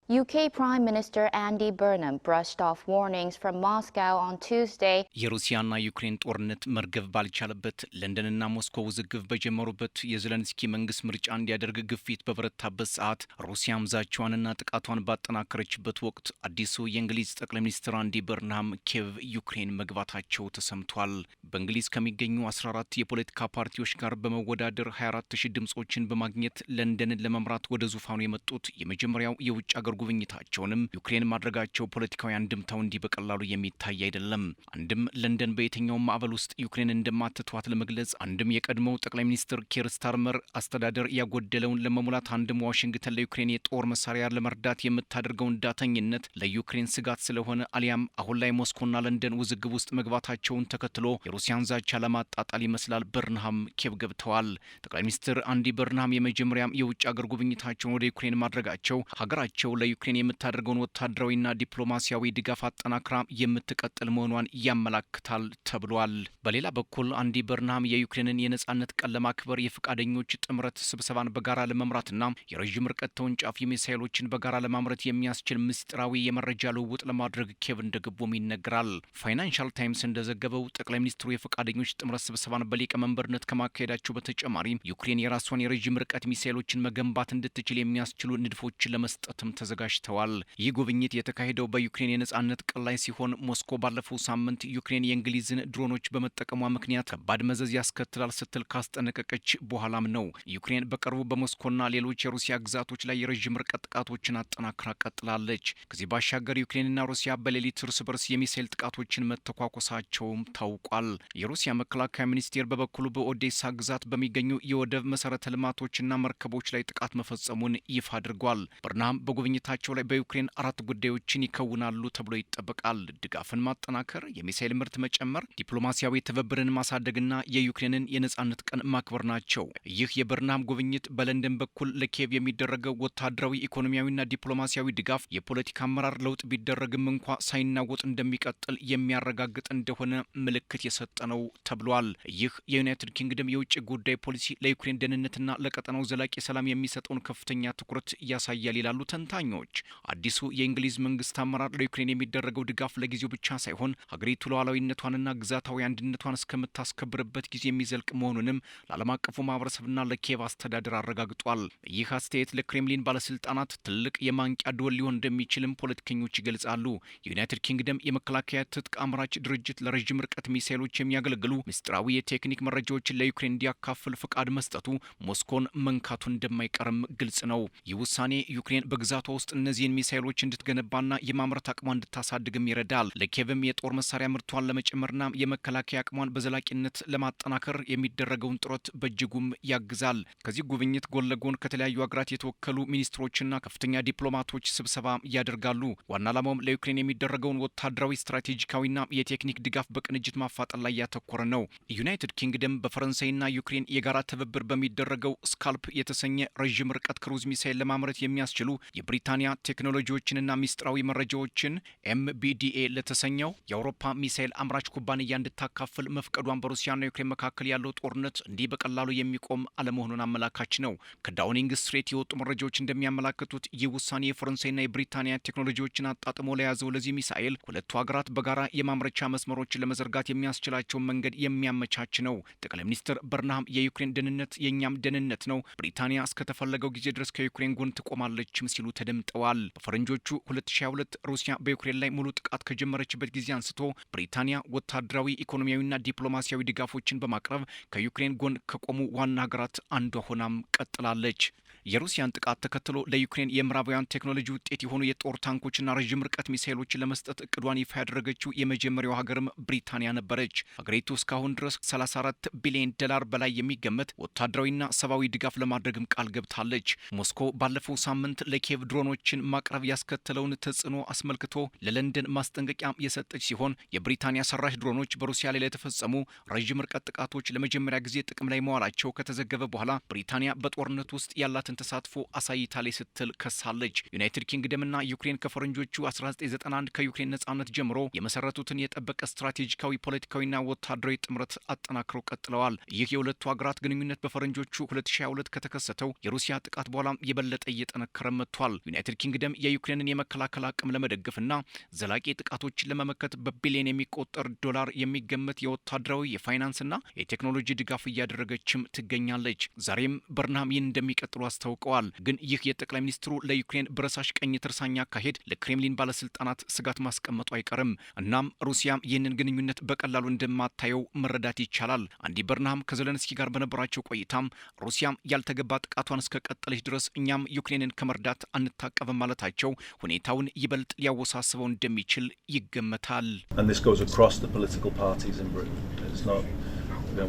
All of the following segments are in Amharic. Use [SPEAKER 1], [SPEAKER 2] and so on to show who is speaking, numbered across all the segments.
[SPEAKER 1] UK Prime Minister Andy Burnham brushed off warnings from Moscow on Tuesday.
[SPEAKER 2] የሩሲያና ዩክሬን ጦርነት መርገብ ባልቻለበት ለንደንና ሞስኮ ውዝግብ በጀመሩበት የዜሌንስኪ መንግስት ምርጫ እንዲያደርግ ግፊት በበረታበት ሰዓት ሩሲያም ዛቻዋንና ጥቃቷን ባጠናከረችበት ወቅት አዲሱ የእንግሊዝ ጠቅላይ ሚኒስትር አንዲ በርንሃም ኪየቭ ዩክሬን መግባታቸው ተሰምቷል። በእንግሊዝ ከሚገኙ 14 የፖለቲካ ፓርቲዎች ጋር በመወዳደር 24000 ድምጾችን በማግኘት ለንደንን ለመምራት ወደ ዙፋኑ የመጡት የመጀመሪያው የውጭ አገር ጉብኝታቸውንም ዩክሬን ማድረጋቸው ፖለቲካዊ አንድምታው እንዲህ በቀላሉ የሚታይ አይደለም። አንድም ለንደን በየትኛው ማዕበል ውስጥ ዩክሬን እንደማትተዋት ለመግለጽ፣ አንድም የቀድሞው ጠቅላይ ሚኒስትር ኪር ስታርመር አስተዳደር ያጎደለውን ለመሙላት፣ አንድም ዋሽንግተን ለዩክሬን የጦር መሳሪያ ለመርዳት የምታደርገውን ዳተኝነት ለዩክሬን ስጋት ስለሆነ፣ አሊያም አሁን ላይ ሞስኮና ለንደን ውዝግብ ውስጥ መግባታቸውን ተከትሎ የሩሲያን ዛቻ ለማጣጣል ይመስላል በርንሃም ኪየቭ ገብተዋል። ጠቅላይ ሚኒስትር አንዲ በርንሃም የመጀመሪያም የውጭ አገር ጉብኝታቸውን ወደ ዩክሬን ማድረጋቸው ሀገራቸው ለዩክሬን የምታደርገውን ወታደራዊና ዲፕሎማሲያዊ ድጋፍ አጠናክራ የምትቀጥል መሆኗን ያመላክታል ተብሏል። በሌላ በኩል አንዲ በርንሃም የዩክሬንን የነጻነት ቀን ለማክበር የፈቃደኞች ጥምረት ስብሰባን በጋራ ለመምራትና የረዥም ርቀት ተወንጫፊ ሚሳይሎችን በጋራ ለማምረት የሚያስችል ምስጢራዊ የመረጃ ልውውጥ ለማድረግ ኪየቭ እንደገቡም ይነገራል። ፋይናንሻል ታይምስ እንደዘገበው ጠቅላይ ሚኒስትሩ የፈቃደኞች ጥምረት ስብሰባን በሊቀመንበርነት ከማካሄዳቸው በተጨማሪ ዩክሬን የራሷን የረዥም ርቀት ሚሳይሎችን መገንባት እንድትችል የሚያስችሉ ንድፎችን ለመስጠትም ተዘጋጅተዋል። ይህ ጉብኝት የተካሄደው በዩክሬን የነጻነት ቀን ላይ ሲሆን ሞስኮ ባለፈው ሳምንት ዩክሬን የእንግሊዝን ድሮኖች በመጠቀሟ ምክንያት ከባድ መዘዝ ያስከትላል ስትል ካስጠነቀቀች በኋላም ነው። ዩክሬን በቅርቡ በሞስኮና ሌሎች የሩሲያ ግዛቶች ላይ የረዥም ርቀት ጥቃቶችን አጠናክራ ቀጥላለች። ከዚህ ባሻገር ዩክሬንና ሩሲያ በሌሊት እርስ በርስ የሚሳይል ጥቃቶችን መተኳኮሳቸውም ታውቋል። የሩሲያ መከላከያ ሚኒስቴር በበኩሉ በኦዴሳ ግዛት በሚገኙ የወደብ መሰረተ ልማቶችና መርከቦች ላይ ጥቃት መፈጸሙን ይፋ አድርጓል። በርንሃም በጉብኝታቸው ላይ በዩክሬን 4 ጉዳዮችን ይከውናሉ ተብሎ ይጠበቃል። ድጋፍን ማጠናከር፣ የሚሳይል ምርት መጨመር፣ ዲፕሎማሲያዊ ትብብርን ማሳደግና የዩክሬንን የነጻነት ቀን ማክበር ናቸው። ይህ የበርንሃም ጉብኝት በለንደን በኩል ለኪየቭ የሚደረገው ወታደራዊ፣ ኢኮኖሚያዊና ዲፕሎማሲያዊ ድጋፍ የፖለቲካ አመራር ለውጥ ቢደረግም እንኳ ሳይናወጥ እንደሚቀጥል የሚያረጋግጥ እንደሆነ ምልክት የሰጠ ነው ተብሏል። ይህ የዩናይትድ ኪንግደም የውጭ ጉዳይ ፖሊሲ ለዩክሬን ደህንነትና ለቀጠናው ዘላቂ ሰላም የሚሰጠውን ከፍተኛ ትኩረት ያሳያል ይላሉ ተንታኞች። አዲሱ የእንግሊዝ መንግስት አመራር ለዩክሬን የሚደረገው ድጋፍ ለጊዜው ብቻ ሳይሆን ሀገሪቱ ሉዓላዊነቷንና ግዛታዊ አንድነቷን እስከምታስከብርበት ጊዜ የሚዘልቅ መሆኑንም ለዓለም አቀፉ ማህበረሰብና ለኪየቭ አስተዳደር አረጋግጧል። ይህ አስተያየት ለክሬምሊን ባለስልጣናት ትልቅ የማንቂያ ደወል ሊሆን እንደሚችልም ፖለቲከኞች ይገልጻሉ። የዩናይትድ ኪንግደም የመከላከያ ትጥቅ አምራች ድርጅት ለረዥም ርቀት ሚሳይሎች የሚያገለግሉ ምስጢራዊ የቴክኒክ መረጃዎችን ለዩክሬን እንዲያካፍል ፍቃድ መስጠቱ ሞስኮን መንካቱ እንደማይቀርም ግልጽ ነው። ይህ ውሳኔ ዩክሬን በግዛቷ ውስጥ እነዚህን ሚሳይሎች እንድትገነባና የማምረት አቅሟን እንድታሳድግም ይረዳል። ለኪየቭም የጦር መሳሪያ ምርቷን ለመጨመርና የመከላከያ አቅሟን በዘላቂነት ለማጠናከር የሚደረገውን ጥረት በእጅጉም ያግዛል። ከዚህ ጉብኝት ጎን ለጎን ከተለያዩ ሀገራት የተወከሉ ሚኒስትሮችና ከፍተኛ ዲፕሎማቶች ስብሰባ ያደርጋሉ። ዋና ዓላማውም ለዩክሬን የሚደረገውን ወታደራዊ፣ ስትራቴጂካዊና የቴክኒክ ድጋፍ በቅንጅት ማፋጠን ላይ ያተኮረ ነው። ዩናይትድ ኪንግደም በፈረንሳይና ዩክሬን የጋራ ትብብር በሚደረገው ስካልፕ የተሰኘ ረዥም ርቀት ክሩዝ ሚሳይል ለማምረት የሚያስችሉ የብሪታንያ ቴክኖሎጂዎችንና ሚስጥራዊ መረጃዎችን ኤምቢዲኤ ለተሰኘው የአውሮፓ ሚሳይል አምራች ኩባንያ እንድታካፍል መፍቀዷን በሩሲያና ዩክሬን መካከል ያለው ጦርነት እንዲህ በቀላሉ የሚቆም አለመሆኑን አመላካች ነው። ከዳውኒንግ ስትሬት የወጡ መረጃዎች እንደሚያመላክቱት ይህ ውሳኔ የፈረንሳይና የብሪታንያ ቴክኖሎጂዎችን አጣጥሞ ለያዘው ለዚህ ሚሳይል ሁለቱ ሀገራት በጋራ የማምረቻ መስመሮችን ለመዘርጋት የሚያስችላቸውን መንገድ የሚያመቻች ነው። ጠቅላይ ሚኒስትር በርንሃም የዩክሬን ደህንነት የእኛም ደህንነት ነው፣ ብሪታንያ እስከተፈለገው ጊዜ ድረስ ከዩክሬን ጎን ትቆማለችም ሲሉ ተደምጠዋል። በፈረንጆቹ 2022 ሩሲያ በዩክሬን ላይ ሙሉ ጥቃት ከጀመረችበት ጊዜ አንስቶ ብሪታንያ ወታደራዊ፣ ኢኮኖሚያዊና ዲፕሎማሲያዊ ድጋፎችን በማቅረብ ከዩክሬን ጎን ከቆሙ ዋና ሀገራት አንዷ ሆናም ቀጥላለች። የሩሲያን ጥቃት ተከትሎ ለዩክሬን የምዕራባውያን ቴክኖሎጂ ውጤት የሆኑ የጦር ታንኮችና ረዥም ርቀት ሚሳይሎችን ለመስጠት እቅዷን ይፋ ያደረገችው የመጀመሪያው ሀገርም ብሪታንያ ነበረች። ሀገሪቱ እስካሁን ድረስ 34 ቢሊዮን ዶላር በላይ የሚገመት ወታደራዊና ሰብአዊ ድጋፍ ለማድረግም ቃል ገብታለች። ሞስኮ ባለፈው ሳምንት ለኪየቭ ድሮኖችን ማቅረብ ያስከተለውን ተጽዕኖ አስመልክቶ ለለንደን ማስጠንቀቂያ የሰጠች ሲሆን የብሪታንያ ሰራሽ ድሮኖች በሩሲያ ላይ ለተፈጸሙ ረዥም ርቀት ጥቃቶች ለመጀመሪያ ጊዜ ጥቅም ላይ መዋላቸው ከተዘገበ በኋላ ብሪታንያ በጦርነት ውስጥ ያላትን የሩሲያን ተሳትፎ አሳይታለች ስትል ከሳለች። ዩናይትድ ኪንግደምና ዩክሬን ከፈረንጆቹ 1991 ከዩክሬን ነጻነት ጀምሮ የመሰረቱትን የጠበቀ ስትራቴጂካዊ ፖለቲካዊና ወታደራዊ ጥምረት አጠናክረው ቀጥለዋል። ይህ የሁለቱ ሀገራት ግንኙነት በፈረንጆቹ 2022 ከተከሰተው የሩሲያ ጥቃት በኋላ የበለጠ እየጠነከረ መጥቷል። ዩናይትድ ኪንግደም የዩክሬንን የመከላከል አቅም ለመደገፍና ዘላቂ ጥቃቶችን ለመመከት በቢሊዮን የሚቆጠር ዶላር የሚገመት የወታደራዊ የፋይናንስና የቴክኖሎጂ ድጋፍ እያደረገችም ትገኛለች። ዛሬም በርንሃም ይህን እንደሚቀጥሉ አስታውቀዋል። ግን ይህ የጠቅላይ ሚኒስትሩ ለዩክሬን ብረሳሽ ቀኝ ትርሳኛ አካሄድ ለክሬምሊን ባለስልጣናት ስጋት ማስቀመጡ አይቀርም። እናም ሩሲያም ይህንን ግንኙነት በቀላሉ እንደማታየው መረዳት ይቻላል። አንዲ በርንሃም ከዘለንስኪ ጋር በነበራቸው ቆይታም ሩሲያም ያልተገባ ጥቃቷን እስከቀጠለች ድረስ እኛም ዩክሬንን ከመርዳት አንታቀብም ማለታቸው ሁኔታውን ይበልጥ ሊያወሳስበው እንደሚችል ይገመታል።
[SPEAKER 3] And this goes across the political parties in Britain. It's not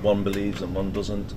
[SPEAKER 3] one believes and one doesn't.